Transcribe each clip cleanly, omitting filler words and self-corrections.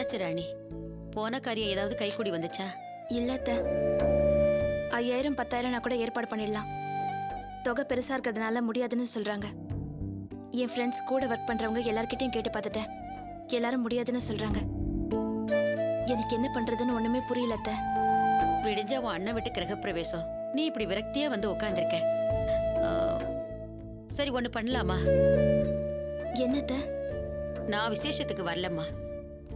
என்னாச்சு ராணி? போன காரியம் ஏதாவது கைக்கூடி வந்துச்சா? இல்லத்த, 5000 10,000 கூட ஏற்பாடு பண்ணிடலாம். தொகை பெருசா இருக்கிறதுனால முடியாதுன்னு சொல்றாங்க. என் ஃப்ரெண்ட்ஸ் கூட ஒர்க் பண்றவங்க எல்லார்கிட்டயும் கேட்டு பார்த்துட்டேன். எல்லாரும் முடியாதுன்னு சொல்றாங்க. எனக்கு என்ன பண்றதுன்னு ஒண்ணுமே புரியலத்த. விடிஞ்சா உன் அண்ணன் விட்டு கிரகப்பிரவேசம், நீ இப்படி விரக்தியா வந்து உட்காந்துருக்க. சரி, ஒண்ணு பண்ணலாமா? என்னத்த? நான் விசேஷத்துக்கு வரலம்மா.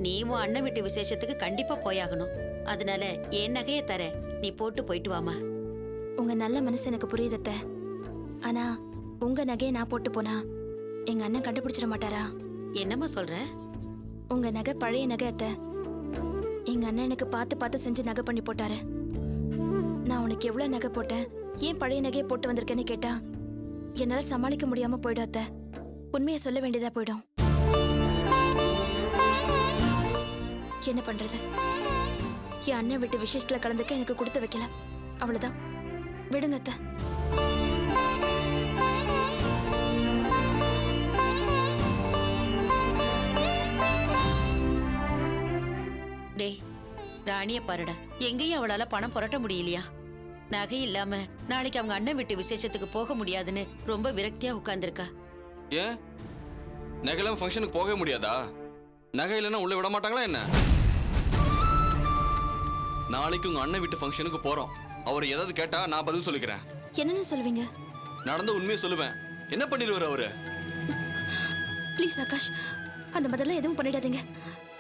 நீ உன் அண்ணன் வீட்டு விசேஷத்துக்கு கண்டிப்பா போயாகணும். அதனால என் நகையை தர, நீ போட்டு போயிட்டு வாமா. உங்க நல்ல மனசு எனக்கு புரியுதத்த. ஆனா உங்க நகையை நான் போட்டு போனா எங்க அண்ணன் கண்டுபிடிச்சிட மாட்டாரா? என்னம்மா சொல்ற? உங்க நகை பழைய நகை அத்த. எங்க அண்ணன் எனக்கு பார்த்து பார்த்து செஞ்சு நகை பண்ணி போட்டாரு. நான் உனக்கு எவ்வளவு நகை போட்டேன், ஏன் பழைய நகையை போட்டு வந்திருக்கேன்னு கேட்டா என்னால சமாளிக்க முடியாம போயிடும் அத்த. உண்மையை சொல்ல வேண்டியதா போயிடும். என்ன பண்றது? என் அண்ணன் விட்டு விசேஷத்துல கலந்துக்க எனக்கு கொடுத்து வைக்கல. அவ்வளவுதான், விடுங்க அத்த. டேய், ராணிய பாருடா, எங்கேயும் அவளால பணம் புரட்ட முடியலையா? நகை இல்லாம நாளைக்கு அவங்க அண்ணன் வீட்டு விசேஷத்துக்கு போக முடியாதுன்னு ரொம்ப விரக்தியா உட்கார்ந்துருக்கா. ஏன் நகை இல்லாம ஃபங்க்ஷனுக்கு போகவே முடியாதா? நகை இல்லைன்னா உள்ள விட மாட்டாங்களா என்ன? நாளைக்கு உங்க அண்ணன் வீட்டு ஃபங்க்ஷனுக்கு போறோம். அவர் ஏதாவது கேட்டா நான் பதில் சொல்லிக்கிறேன். என்னன்னு சொல்லுவீங்க? நடந்த உண்மையை சொல்லுவேன். என்ன பண்ணிடுவாரு அவரு? ப்ளீஸ் ஆகாஷ், அந்த மாதிரிலாம் எதுவும் பண்ணிடாதீங்க.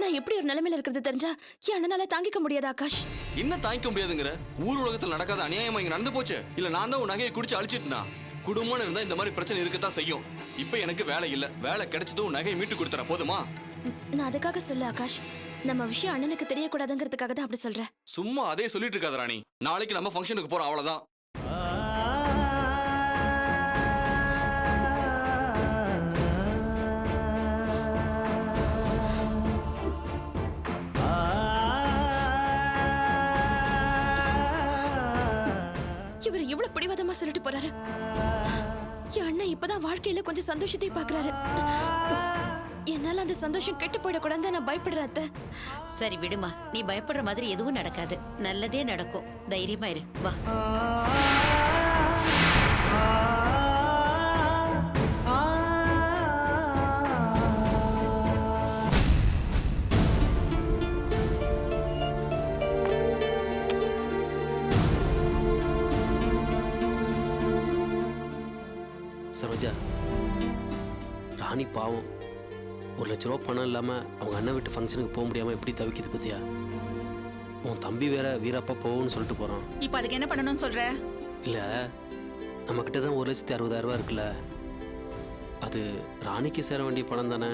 நான் எப்படி ஒரு நிலைமையில இருக்கிறது தெரிஞ்சா என் அண்ணனால தாங்கிக்க முடியாது ஆகாஷ். இன்னும் தாங்கிக்க முடியாதுங்கிற? ஊர் உலகத்தில் நடக்காத அநியாயமா இங்க நடந்து போச்சு. இல்ல நான் தான் உன் நகையை குடிச்சு அழிச்சிட்டுனா? குடும்பம்னு இருந்தா இந்த மாதிரி பிரச்சனை இருக்கத்தான் செய்யும். இப்ப எனக்கு வேலை இல்ல, வேலை கிடைச்சதும் உன் நகையை மீட்டு கொடுத்துற போதுமா? நான் அதுக்காக சொல்ல ஆகாஷ், நம்ம விஷயம் அண்ணனுக்கு தெரியக்கூடாதுங்கிறதுக்காக தான் அப்படி சொல்றேன். சும்மா அதே சொல்லிட்டு இருக்காத ராணி. நாளைக்கு நம்ம ஃபங்க்ஷனுக்கு போறோம், அவ்வளவுதான். இவர் இவ்வளவு பிடிவாதமா சொல்லிட்டு போறாரு. என் அண்ணன் இப்பதான் வாழ்க்கையில கொஞ்சம் சந்தோஷத்தை பாக்குறாரு. என்னால அந்த சந்தோஷம் கெட்டு போயிடக்கூடாது நான் பயப்படுறேன் அத்தை. சரி விடுமா, நீ பயப்படுற மாதிரி எதுவும் நடக்காது. நல்லதே நடக்கும். தைரியமா இரு, வா. சரோஜா, ராணி பாவம், 1,00,000 ரூபா பணம் இல்லாமல் அவங்க அண்ணன் வீட்டு ஃபங்க்ஷனுக்கு போக முடியாமல் எப்படி தவிக்குது பத்தியா? உன் தம்பி வேற வீரப்பா போகும்னு சொல்லிட்டு போகிறான். இப்போ அதுக்கு என்ன பண்ணணும்னு சொல்ற? இல்லை, நம்மக்கிட்ட தான் 1,60,000 ரூபா இருக்குல்ல, அது ராணிக்கு சேர வேண்டிய பணம் தானே.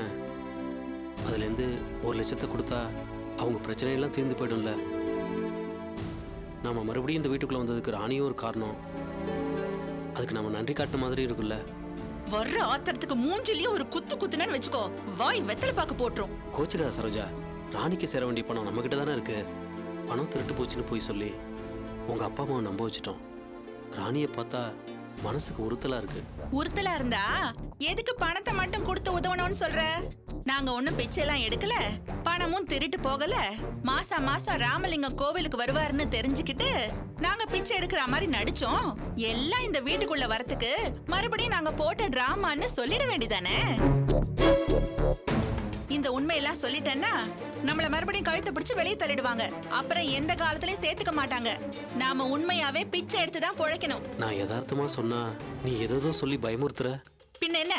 அதுலேருந்து 1,00,000 கொடுத்தா அவங்க பிரச்சனையெல்லாம் தீர்ந்து போய்டும்ல. நம்ம மறுபடியும் இந்த வீட்டுக்குள்ளே வந்ததுக்கு ராணியும் ஒரு காரணம். அதுக்கு நம்ம நன்றி காட்டுற மாதிரி இருக்குல்ல. வர்ற ஆத்திரத்துக்கு மூஞ்சிலையும் ஒரு குத்து குத்துனு வச்சுக்கோ, வாய் வெத்தலை பாக்கு போட்டுரும். கோச்சுக்காத சரோஜா, ராணிக்கு சேர வேண்டிய பணம் நம்ம கிட்ட தானே இருக்கு. பணம் திருட்டு போச்சுன்னு போய் சொல்லி உங்க அப்பா அம்மாவை நம்ப வச்சுட்டோம். ராணியை பார்த்தா மனசுக்கு உறுத்தலா இருக்கு. உறுத்தலா இருந்தா எதுக்கு பணத்தை மட்டும் கொடுத்து உதவணும்னு சொல்ற? நாங்க ஒண்ணும் பிச்சையெல்லாம் எடுக்கல, பணமும் திருட்டு போகல. மாசம் மாசம் ராமலிங்கம் கோவிலுக்கு வருவாருன்னு தெரிஞ்சுக்கிட்டு நாங்க பிச்சை எடுக்கிற மாதிரி நடிச்சோம். எல்லாம் இந்த வீட்டுக்குள்ள வரத்துக்கு மறுபடியும் நாங்க போட்ட டிராமான்னு சொல்லிட வேண்டியதானே? இந்த உண்மையெல்லாம் சொல்லிட்டேன்னா நம்மள மறுபடியும் கழுத்தை பிடிச்சு வெளியே தள்ளிடுவாங்க. அப்புறம் எந்த காலத்திலயும் சேர்த்துக்க மாட்டாங்க. நாம உண்மையாவே பிச்சை எடுத்துதான் பொழைக்கணும். நான் யதார்த்தமா சொன்னா நீ ஏதோ சொல்லி பயமுறுத்துற. பின்ன என்ன?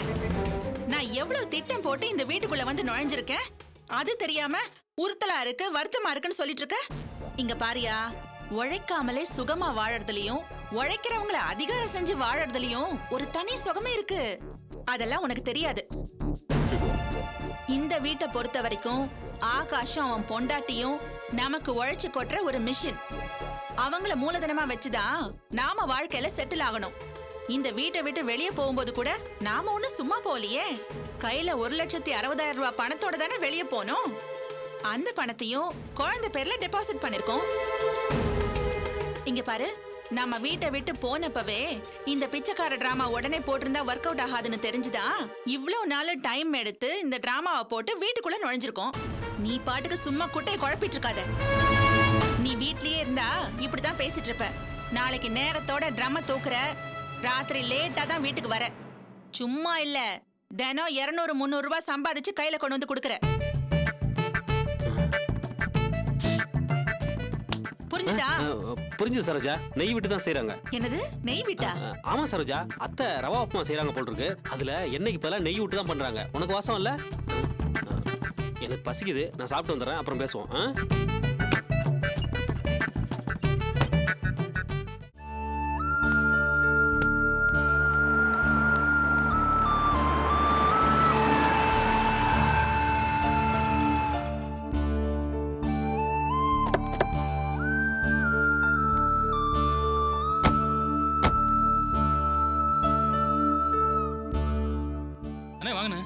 நான் எவ்வளவு திட்டம் போட்டு இந்த வீட்டுக்குள்ள வந்து நுழைஞ்சிருக்கேன். அது தெரியாம உறுத்தலா இருக்கு, வருத்தமா இருக்குன்னு சொல்லிட்டு இருக்க. இங்க பாரியா, உழைக்காமலே சுகமா வாழறதுலயும் உழைக்கிறவங்களை அதிகாரம் செஞ்சு வாழறதுலயும் ஒரு தனி சுகமே இருக்கு. அதெல்லாம் உனக்கு தெரியாது. இந்த வீட்டை பொறுத்த வரைக்கும் ஆகாஷும் அவன் பொண்டாட்டியும் நமக்கு உழைச்சு கொட்டுற ஒரு மிஷின். அவங்கள மூலதனமா வச்சுதான் நாம வாழ்க்கையில செட்டில் ஆகணும். இந்த வீட்டை விட்டு வெளியே போகும்போது கூட நாம ஒண்ணு சும்மா போலியே. கையில 1,60,000 ரூபாய் பணத்தோட தானே வெளியே போனோம். அந்த பணத்தையும் குழந்தை பேர்ல டெபாசிட் பண்ணிருக்கோம். இங்க பாரு, நம்ம வீட்டை விட்டு போனப்பவே இந்த பிச்சைக்கார டிராமா உடனே போட்டிருந்தா ஒர்க் அவுட் ஆகாதுன்னு தெரிஞ்சுதான் இவ்ளோ நாள் டைம் எடுத்து இந்த டிராமாவை போட்டு வீட்டுக்குள்ள நுழைஞ்சிருக்கோம். நீ பாட்டுக்கு சும்மா குட்டையை குழப்பிட்டு இருக்காத. நீ வீட்லயே இருந்தா இப்படிதான் பேசிட்டு இருப்ப. நாளைக்கு நேரத்தோட ட்ரம்ம தூக்குற, ராத்திரி லேட்டா தான் வீட்டுக்கு வர. சும்மா இல்ல, தினம் 200-300 ரூபாய் சம்பாதிச்சு கையில கொண்டு வந்து கொடுக்கற. புரிஞ்சுதா? புரிஞ்சுது சரோஜா. நெய் விட்டு தான் செய்றாங்க. என்னது நெய் விட்டா? ஆமா சரோஜா, அத்தை ரவா உப்புமா செய்றாங்க போல் இருக்கு. அதுல எண்ணெய்க்கு பதிலா நெய் விட்டு தான் பண்றாங்க. உனக்கு வாசம் இல்ல? எனக்கு பசிக்குது, நான் சாப்பிட்டு வந்துடுறேன், அப்புறம் பேசுவோம். அண்ணே வாங்கண்ணே.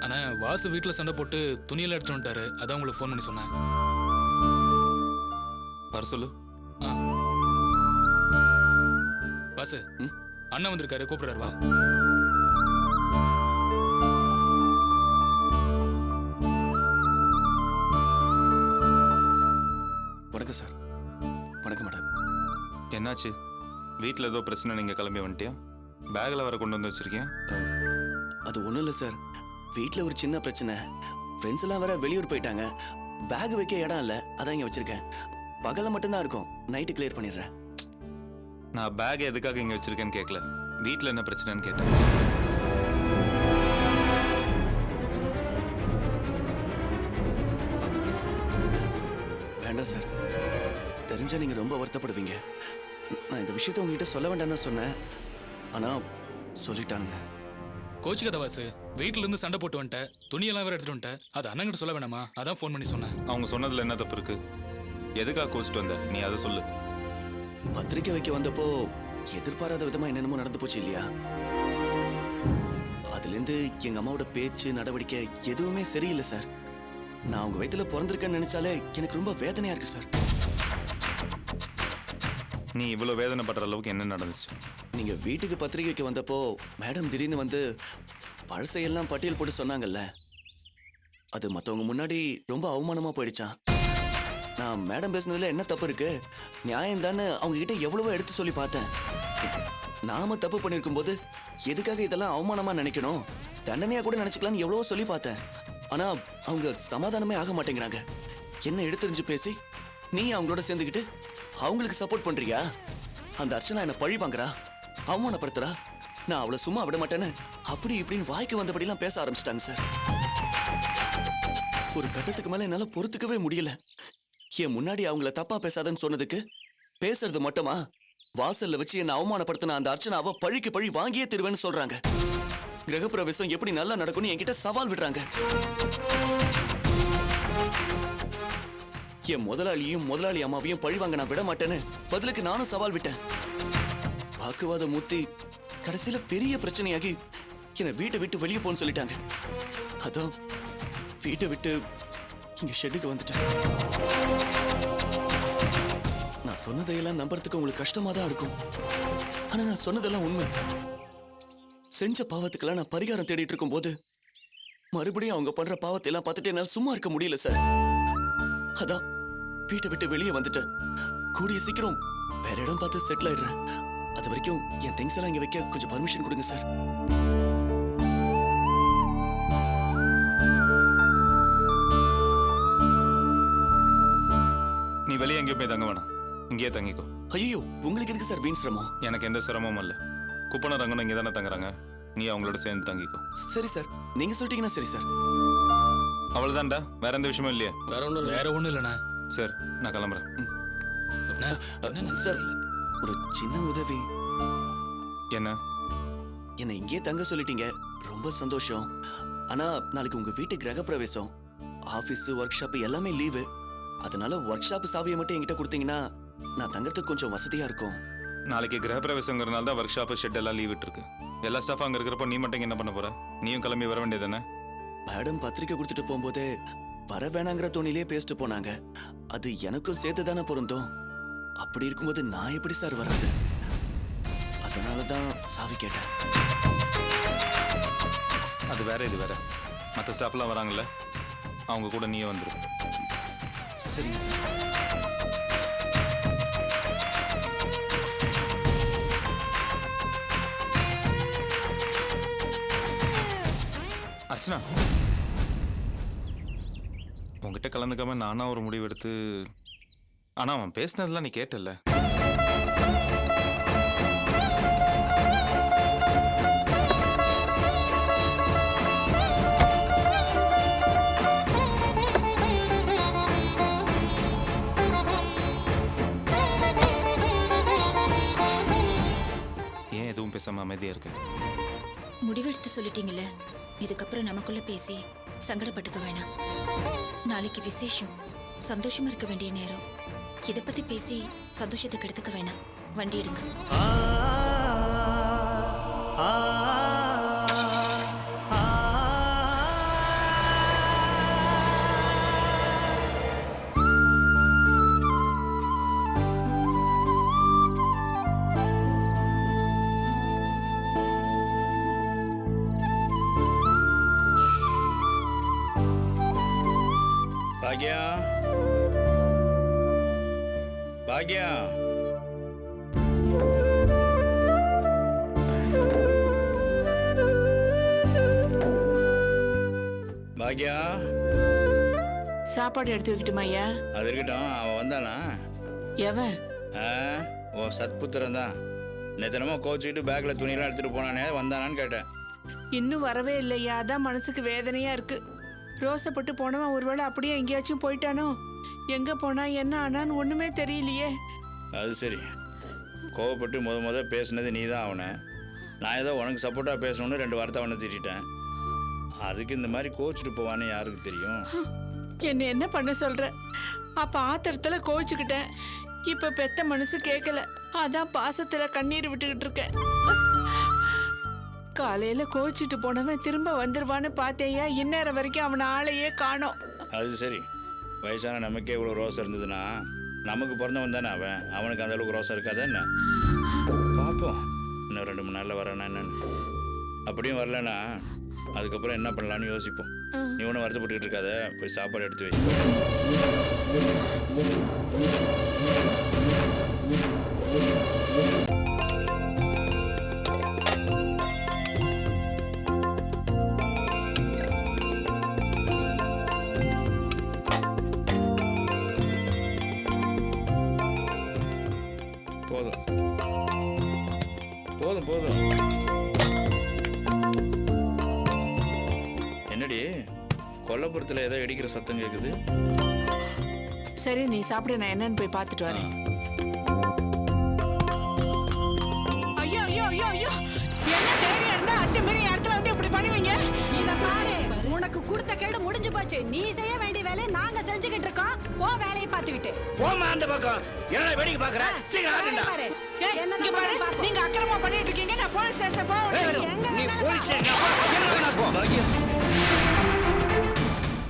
அண்ணா வாசு வீட்டில் சண்டை போட்டு துணியெல்லாம் எடுத்துட்டு வந்துட்டாரு. அதான் உங்களுக்கு ஃபோன் பண்ணி சொன்னேன். வர சொல்லு. வாசு, அண்ணன் வந்திருக்காரு, கூப்பிடுறாரு வா. வணக்கம் சார். வணக்கம் மேடம். என்னாச்சு? வீட்டில் ஏதோ பிரச்சனை, நீங்கள் கிளம்பி வந்துட்டியா? பேக்கில் வர கொண்டு வந்து வச்சிருக்கேன். அது ஒன்றும் இல்லை சார், வீட்டில் ஒரு சின்ன பிரச்சனை. ஃப்ரெண்ட்ஸ் எல்லாம் வேற வெளியூர் போயிட்டாங்க. பேக் வைக்க இடம் இல்லை, அதான் இங்கே வச்சிருக்கேன். பகலில் மட்டும்தான் இருக்கும், நைட்டு கிளியர் பண்ணிடுறேன். நான் பேக் எதுக்காக இங்கே வச்சிருக்கேன்னு கேட்கல, வீட்டில் என்ன பிரச்சனைன்னு கேட்டேன். வேண்டாம் சார், தெரிஞ்சா நீங்கள் ரொம்ப வருத்தப்படுவீங்க. நான் இந்த விஷயத்த உங்ககிட்ட சொல்ல வேண்டாம் தான் சொன்னேன், ஆனால் சொல்லிட்டானுங்க. கோச்சிக்காத வாசு, வீட்டுல இருந்து சண்டை போட்டு வந்துட்டேன், துணியெல்லாம் வேற எடுத்துட்டு வந்துட்டேன். அது அண்ணன்கிட்ட சொல்ல வேணாமா? அதான் ஃபோன் பண்ணி சொன்னேன். அவங்க சொன்னதில் என்ன தப்பு இருக்கு? எதுக்காக கோச்சிட்டு வந்த நீ, அதை சொல்லு. பத்திரிக்கை வைக்க வந்தப்போ எதிர்பாராத விதமாக என்னென்னமோ நடந்து போச்சு இல்லையா? அதுலேருந்து எங்கள் அம்மாவோட பேச்சு நடவடிக்கை எதுவுமே சரியில்லை சார். நான் அவங்க வயித்துல பிறந்திருக்கேன்னு நினைச்சாலே எனக்கு ரொம்ப வேதனையா இருக்கு சார். நீ இவ்வளோ வேதனைப்படுற அளவுக்கு என்ன நடந்துச்சு? நீங்க வீட்டுக்கு பத்திரிக்கை வைக்க வந்தப்போ மேடம் திடீர்னு வந்து பழசையெல்லாம் பட்டியல் போட்டு சொன்னாங்கல்ல, அது மற்றவங்க முன்னாடி ரொம்ப அவமானமா போயிடுச்சான். நான் மேடம் பேசுனதுல என்ன தப்பு இருக்கு, நியாயம் தானே அவங்க கிட்ட எவ்வளவோ எடுத்து சொல்லி பார்த்தேன். நாம தப்பு பண்ணிருக்கும் போது எதுக்காக இதெல்லாம் அவமானமா நினைக்கணும், தண்டனையா கூட நினைச்சுக்கலாம்னு எவ்வளவோ சொல்லி பார்த்தேன். ஆனா அவங்க சமாதானமே ஆக மாட்டேங்கிறாங்க. என்ன எடுத்துரிஞ்சு பேசி நீ அவங்களோட சேர்ந்துக்கிட்டு அவங்களுக்கு சப்போர்ட் பண்றியா? அந்த அர்ச்சனா என்ன பழி வாங்குறா, அவமானப்படுத்துறா, நான் அவளை சும்மா விட மாட்டேன்னு அப்படி இப்படின்னு வாய்க்கு வந்தபடிலாம் பேச ஆரம்பிச்சிட்டாங்க சார். ஒரு கட்டத்துக்கு மேல என்னால பொறுத்துக்கவே முடியல. என் முன்னாடி அவங்கள தப்பா பேசாதன்னு சொன்னதுக்கு பேசுறது மட்டுமா, வாசல்ல வச்சு என்ன அவமானப்படுத்தின அந்த அர்ச்சனாவை பழிக்கு பழி வாங்கியே தருவேன்னு சொல்றாங்க. கிரகப்பிரவேசம் எப்படி நல்லா நடக்கும்னு என்கிட்ட சவால் விடுறாங்க. என் முதலாளியும் முதலாளி அம்மாவையும் பழிவாங்க நான் விட மாட்டேன்னு பதிலுக்கு நானும் சவால் விட்டேன். வாக்குவாதம் மூத்தி கடைசியில பெரிய பிரச்சனையாகி என்னை வீட்டை விட்டு வெளியே போன்னு சொல்லிட்டாங்க. அதான் வீட்டை விட்டு இங்க ஷெட்டுக்கு வந்துட்டேன். நான் சொன்னதையெல்லாம் நம்புறதுக்கு உங்களுக்கு கஷ்டமா தான் இருக்கும். ஆனா நான் சொன்னதெல்லாம் உண்மை. செஞ்ச பாவத்துக்கெல்லாம் நான் பரிகாரம் தேடிட்டு இருக்கும் போது மறுபடியும் அவங்க பண்ற பாவத்தை எல்லாம் பார்த்துட்டு என்னால் சும்மா இருக்க முடியல சார். அதான் வீட்டை விட்டு வெளியே வந்துட்டேன். கூடிய சீக்கிரம் வேற இடம் பார்த்து செட்டில் ஆயிடுறேன். அது வரைக்கும் என் திங்ஸ் எல்லாம் இங்க வைக்க கொஞ்சம் பர்மிஷன் கொடுங்க சார். நீ வெளியே எங்கேயும் போய் தங்க வேணாம், இங்கேயே தங்கிக்கோ. ஐயோ, உங்களுக்கு எதுக்கு சார் வீண் சிரமம்? எனக்கு எந்த சிரமமும் இல்லை. குப்பன ரங்கனும் இங்கே தானே தங்குறாங்க, நீ அவங்களோட சேர்ந்து தங்கிக்கோ. சரி சார், நீங்க சொல்லிட்டீங்கன்னா சரி சார். அவ்வளோதான்டா, வேற எந்த விஷயமும் இல்லையா? வேற ஒண்ணும் இல்லைண்ணா. சரி, நான் கிளம்புறேன். சார், ஒரு சின்ன உதவி. என்ன? என்னை இங்கே தங்க சொல்லிட்டீங்க, ரொம்ப சந்தோஷம். ஆனா நாளைக்கு உங்க வீட்டு கிரகப்பிரவேசம், ஆபீஸ் ஒர்க் ஷாப் எல்லாமே லீவு. அதனால ஒர்க் ஷாப் சாவியை மட்டும் என்கிட்ட கொடுத்தீங்கன்னா நான் தங்கறதுக்கு கொஞ்சம் வசதியா இருக்கும். நாளைக்கு கிரகப்பிரவேசங்கிறனால தான் ஒர்க் ஷாப் ஷெட் எல்லாம் லீவ் விட்டுருக்கு. எல்லா ஸ்டாஃப் அங்கே இருக்கிறப்ப நீ மட்டும் என்ன பண்ண போற? நீயும் கிளம்பி வர வேண்டியதானே? மேடம் பத்திரிக்கை கொடுத்துட்டு போகும்போதே வர வேணாங்கிற தோணிலே பேசிட்டு போனாங்க. அது எனக்கும் சேர்த்து தானே பொருந்தும். அப்படி இருக்கும்போது நான் எப்படி சார் வர்றது? அதனாலதான் சாவி கேட்டேன். அது வேற, இது வேற. மற்ற ஸ்டாஃப்லாம் வராங்கல்ல, அவங்க கூட நீயே வந்துரு. சரிங்க சார். அர்ச்சனா, உங்ககிட்ட கலந்துக்காம நானா ஒரு முடிவு எடுத்து, ஆனா அவன் பேசினதெல்லாம் நீ கேட்டல. ஏன் எதுவும் பேசாம அமைதியா இருக்க? முடிவெடுத்து சொல்லிட்டீங்கல்ல, இதுக்கப்புறம் நமக்குள்ள பேசி சங்கடப்பட்டுக்க வேணாம். நாளைக்கு விசேஷம், சந்தோஷமா இருக்க வேண்டிய நேரம். இதை பத்தி பேசி சந்தோஷத்தை கெடுத்துக்க வேணாம். வண்டி எடுங்க. பாக்யா, பாக்யா, பாக்யா. சாப்பாடு எடுத்து வைக்கட்டுமா ஐயா? அது இருக்கட்டும், அவன் வந்தானா? எவன்? ஓ சத்புத்திரன் தான். நேத்தனமா கோச்சிக்கிட்டு பேக்ல துணியெல்லாம் எடுத்துட்டு போனானே, வந்தானான்னு கேட்டேன். இன்னும் வரவே இல்லையா? அதான் மனசுக்கு வேதனையா இருக்கு. ரோசப்பட்டு போனவன் ஒருவேளை அப்படியே எங்கேயாச்சும் போயிட்டானோ? எங்க போனா என்ன ஆனான்னு ஒண்ணுமே தெரியலையே. அது சரி, கோவப்பட்டு முத பேசுனது நீ தான் அவனை. நான் ஏதோ உனக்கு சப்போர்ட்டாக பேசணும்னு 2 வார்த்தை அவனை திட்டேன். அதுக்கு இந்த மாதிரி கோச்சிட்டு போவான்னு யாருக்கு தெரியும்? என்ன என்ன பண்ண சொல்ற? அப்ப ஆத்திரத்துல கோச்சுக்கிட்டேன். இப்ப பெத்த மனசு கேட்கல, அதான் பாசத்துல கண்ணீர் விட்டுக்கிட்டு இருக்கேன். காலையில கோச்சிட்டு போனவன் திரும்ப வந்துருவான்னு பார்த்தேயா, இந்நேரம் வரைக்கும் அவனை ஆளையே காணோம். அது சரி, வயசான நமக்கே இவ்வளோ ரோசம் இருந்ததுன்னா நமக்கு பிறந்தவன் தானே அவன். அவனுக்கு அந்த அளவுக்கு ரோசம் இருக்காதா என்ன? பார்ப்போம், இன்னும் 2-3 நாளில் வரானா என்னன்னு. அப்படியும் வரலன்னா அதுக்கப்புறம் என்ன பண்ணலான்னு யோசிப்போம். நீ ஒன்றும் வருத்தப்பட்டுக்கிட்டு இருக்காத, போய் சாப்பாடு எடுத்து வை. போதும் போதும் போதும். என்னடி கொல்லப்புறத்தில் ஏதோ இடிக்கிற சத்தம் கேட்குது? சரி நீ சாப்பிட, நான் என்னன்னு போய் பார்த்துட்டு வரேன். ஐயோ ஐயோ ஐயோ ஐயோ, என்ன தைரியம் இருந்தா அத்தை மாரி இடத்துல வந்து இப்படி பண்ணுவீங்க? இத பாரு, உனக்கு கொடுத்த கேடு முடிஞ்சு போச்சு. நீ செய்ய வேண்டிய வேலையை நாங்க செஞ்சுக்கிட்டு இருக்கோம். போ, வேலையை பார்த்துக்கிட்டு போமா அந்த பக்கம். என்ன வேடிக்கை பாக்குற? சீக்கிரம் ஆகணும். பாரு, ஏய், என்னதான் இங்க பாரு, பாப்போம். நீங்க அக்கிரமா பண்ணிட்டு இருக்கீங்க. நான் போலீஸ் ஸ்டேஷன் போக வேண்டியது. எங்க நீ வேணாலும் போலீஸ் பா. ஸ்டேஷன் போ.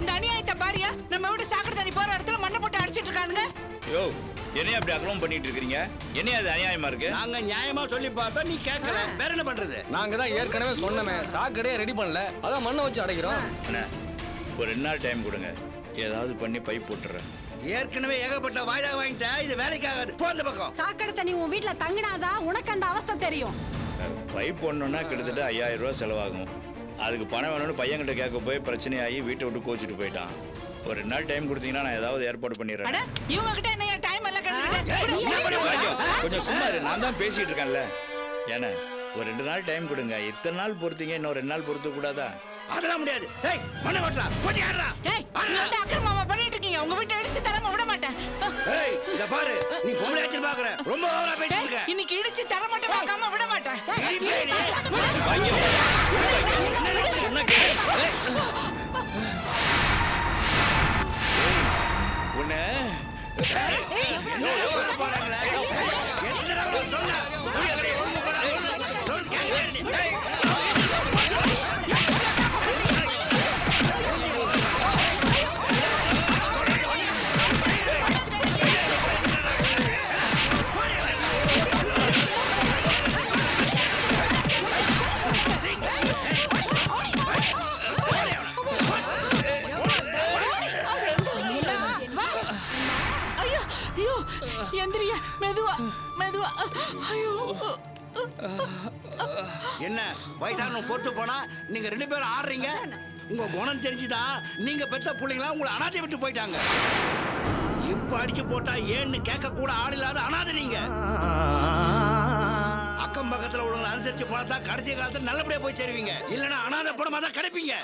இந்த அநியாயத்தை பாரியா, நம்ம வீட்டு சாக்கடை தண்ணி போற இடத்துல மண்ணை போட்டு அடிச்சிட்டு இருக்கானுங்க. யோ, என்னைய அப்படி அக்கிரமம் பண்ணிட்டு இருக்கீங்க? என்னைய அது அநியாயமா இருக்கு? நாங்க நியாயமா சொல்லி பார்த்தா நீ கேட்கல. வேற என்ன பண்றது? நாங்க தான் ஏற்கனவே சொன்னமே, சாக்கடையே ரெடி பண்ணல, அதான் மண்ணை வச்சு அடைக்கிறோம். அண்ணா, ஒரு 2 நாள் டைம் கொடுங்க, ஏதாவது பண்ணி பைப் போட்டுறேன். ஏற்கனவே ஏகப்பட்ட வாய்தா வாங்கிட்ட, இது வேலைக்காகாது. போ அந்த பக்கம். சாக்கடை தண்ணி உன் வீட்டுல தங்கினாதான் உனக்கு அந்த அவஸ்தை தெரியும். பைப் போடணும்னா கிட்டத்தட்ட 5000 ரூபா செலவாகும். அதுக்கு பணம் வேணும்னு பையன்கிட்ட கேட்க போய் பிரச்சனையாகி வீட்டை விட்டு கோச்சிட்டு போயிட்டான். ஒரு 2 நாள் டைம் கொடுத்தீங்கன்னா நான் ஏதாவது ஏற்பாடு பண்ணிடுறேன். இவங்க கிட்ட என்ன டைம் எல்லாம் கொஞ்சம் சும்மா இரு, நான் தான் பேசிட்டு இருக்கேன்ல. ஏன்னா ஒரு 2 நாள் டைம் கொடுங்க. இத்தனை நாள் பொறுத்தீங்க, இன்னும் 2 நாள் பொறுத்து கூடாதா? அதெல்லாம் முடியாது. டேய், மண்ணை கொட்டறா, கொட்டி ஆடுறா. ஏய், நீ வந்து அக்கிரமா பண்ணிட்டு இருக்கீங்க. உங்க வீட்டை இடிச்சு தரமா விட மாட்டேன். ஏய், இத பாரு, நீ பொம்பளை ஆச்சு பாக்குற. ரொம்ப ஓவரா பேசிட்டு இருக்க. இன்னைக்கு இடிச்சு தர மட்டும் பார்க்காம விட மாட்டேன். உன்னை என்ன வயசான பொறுத்து போனா நீங்க 2 பேரும் ஆடுறீங்க. உங்க குணம் தெரிஞ்சுதான் நீங்க பெத்த பிள்ளைங்களா உங்களை அனாதை விட்டு போயிட்டாங்க. இப்ப அடிச்சு போட்டா ஏன்னு கேட்க கூட ஆள் இல்லாத அனாதை நீங்க. அக்கம் பக்கத்துல உள்ளவங்களை அனுசரிச்சு போனா தான் கடைசி காலத்துல நல்லபடியா போய் சேருவீங்க. இல்லைன்னா அனாதை படமா தான் கிடைப்பீங்க.